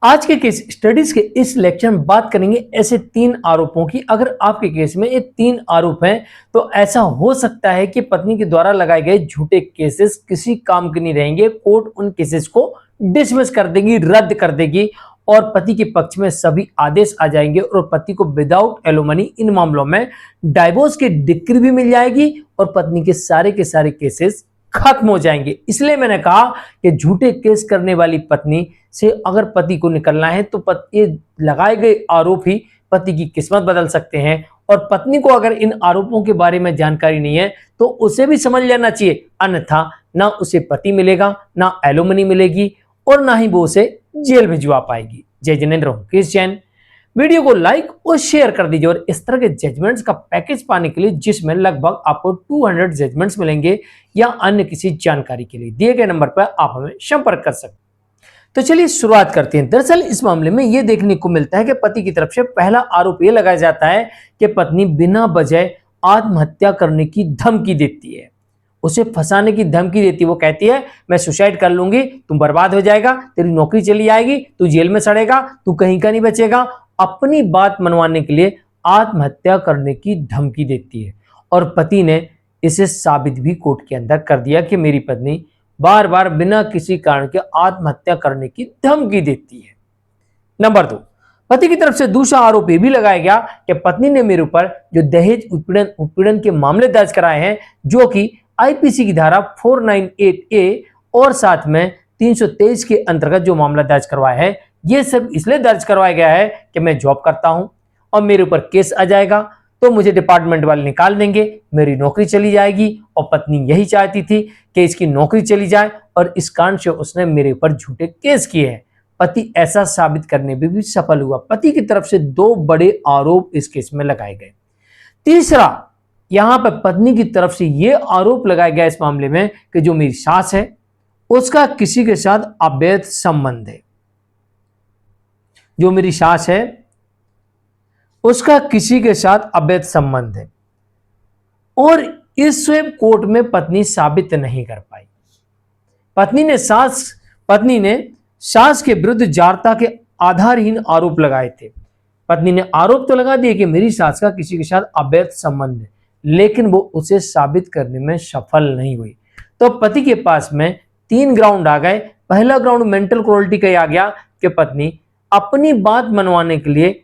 आज के case studies के इस लेक्चर में बात करेंगे ऐसे 3 आरोपों की। अगर आपके केस में ये 3 आरोप हैं तो ऐसा हो सकता है कि पत्नी के द्वारा लगाए गए झूठे केसेस किसी काम के नहीं रहेंगे। कोर्ट उन केसेस को डिसमिस कर देगी, रद्द कर देगी और पति के पक्ष में सभी आदेश आ जाएंगे और पति को विदाउट एलिमनी इन मामलों में डाइवोर्स की डिक्री भी मिल जाएगी और पत्नी के सारे केसेस खत्म हो जाएंगे। इसलिए मैंने कहा कि झूठे केस करने वाली पत्नी से अगर पति को निकलना है तो ये लगाए गए आरोप ही पति की किस्मत बदल सकते हैं। और पत्नी को अगर इन आरोपों के बारे में जानकारी नहीं है तो उसे भी समझ लेना चाहिए, अन्यथा ना उसे पति मिलेगा, ना एलिमनी मिलेगी और ना ही वो उसे जेल भिजवा पाएगी। जय जिनेंद्र हूं केस जैन। वीडियो को लाइक और शेयर कर दीजिए और इस तरह के जजमेंट्स का पैकेज पाने के लिए जिसमें लगभग आपको 200 जजमेंट्स मिलेंगे या अन्य किसी जानकारी के लिए दिए गए नंबर पर आप हमें संपर्क कर सकते हैं। तो चलिए शुरुआत करते हैं। दरअसल इस मामले में यह देखने को मिलता है कि पति की तरफ से पहला आरोप यह लगाया जाता है कि पत्नी बिना वजह आत्महत्या करने की धमकी देती है, उसे फंसाने की धमकी देती है। वो कहती है मैं सुसाइड कर लूंगी, तुम बर्बाद हो जाएगा, तेरी नौकरी चली जाएगी, तू जेल में सड़ेगा, तू कहीं का नहीं बचेगा। अपनी बात मनवाने के लिए आत्महत्या करने की धमकी देती है और पति ने इसे साबित भी कोर्ट के अंदर कर दिया कि मेरी पत्नी बार बार बिना किसी कारण के आत्महत्या करने की धमकी देती है। नंबर 2, पति की तरफ से दूसरा आरोप यह भी लगाया गया कि पत्नी ने मेरे ऊपर जो दहेज उत्पीड़न के मामले दर्ज कराए हैं, जो कि आईपीसी की धारा 498A और साथ में 323 के अंतर्गत जो मामला दर्ज करवाया है, यह सब इसलिए दर्ज करवाया गया है कि मैं जॉब करता हूं और मेरे ऊपर केस आ जाएगा तो मुझे डिपार्टमेंट वाले निकाल देंगे, मेरी नौकरी चली जाएगी और पत्नी यही चाहती थी कि इसकी नौकरी चली जाए और इस कारण से उसने मेरे ऊपर झूठे केस किए हैं। पति ऐसा साबित करने में भी सफल हुआ। पति की तरफ से 2 बड़े आरोप इस केस में लगाए गए। तीसरा, यहां पर पत्नी की तरफ से यह आरोप लगाया गया इस मामले में कि जो मेरी सास है उसका किसी के साथ अवैध संबंध है। जो मेरी सास है उसका किसी के साथ अवैध संबंध है और इस कोर्ट में पत्नी साबित नहीं कर पाई। पत्नी ने सास के विरुद्ध जारता के आधारहीन आरोप लगाए थे। पत्नी ने आरोप तो लगा दिए कि मेरी सास का किसी के साथ अवैध संबंध है, लेकिन वो उसे साबित करने में सफल नहीं हुई। तो पति के पास में 3 ग्राउंड आ गए। पहला ग्राउंड मेंटल क्रूरल्टी का आ गया कि पत्नी अपनी बात मनवाने के लिए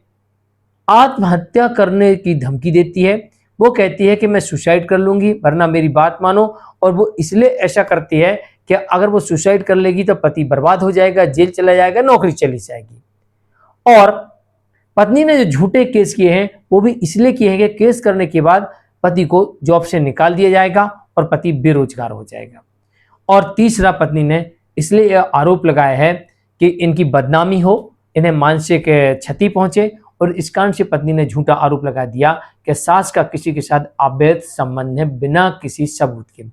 आत्महत्या करने की धमकी देती है। वो कहती है कि मैं सुसाइड कर लूंगी वरना मेरी बात मानो, और वो इसलिए ऐसा करती है कि अगर वो सुसाइड कर लेगी तो पति बर्बाद हो जाएगा, जेल चला जाएगा, नौकरी चली जाएगी। और पत्नी ने जो झूठे केस किए हैं वो भी इसलिए किए हैं कि केस करने के बाद पति को जॉब से निकाल दिया जाएगा और पति बेरोजगार हो जाएगा। और तीसरा, पत्नी ने इसलिए यह आरोप लगाया है कि इनकी बदनामी हो, इन्हें मानसिक क्षति पहुंचे, और इस कारण से पत्नी ने झूठा आरोप लगा दिया कि सास का किसी के साथ अवैध संबंध है बिना किसी सबूत के।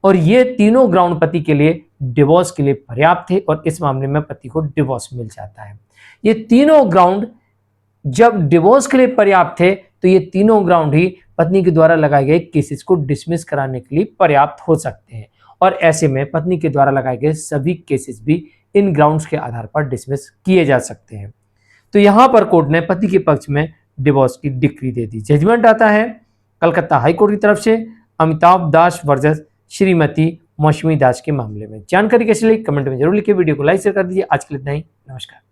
और ये तीनों ग्राउंड पति के लिए डिवोर्स के लिए पर्याप्त थे और इस मामले में पति को डिवोर्स मिल जाता है। ये तीनों ग्राउंड जब डिवोर्स के लिए पर्याप्त थे तो ये तीनों ग्राउंड ही पत्नी के द्वारा लगाए गए केसेस को डिसमिस कराने के लिए पर्याप्त हो सकते हैं। और ऐसे में पत्नी के द्वारा लगाए गए सभी केसेस भी इन ग्राउंड्स के आधार पर डिसमिस किए जा सकते हैं। तो यहां पर कोर्ट ने पति के पक्ष में डिवोर्स की डिक्री दे दी। जजमेंट आता है कलकत्ता हाई कोर्ट की तरफ से अमिताभ दास वर्सेस श्रीमती मौसमी दास के मामले में। जानकारी कैसी लगी कमेंट में जरूर लिखिए। वीडियो को लाइक शेयर कर दीजिए। आज के लिए इतना ही। नमस्कार।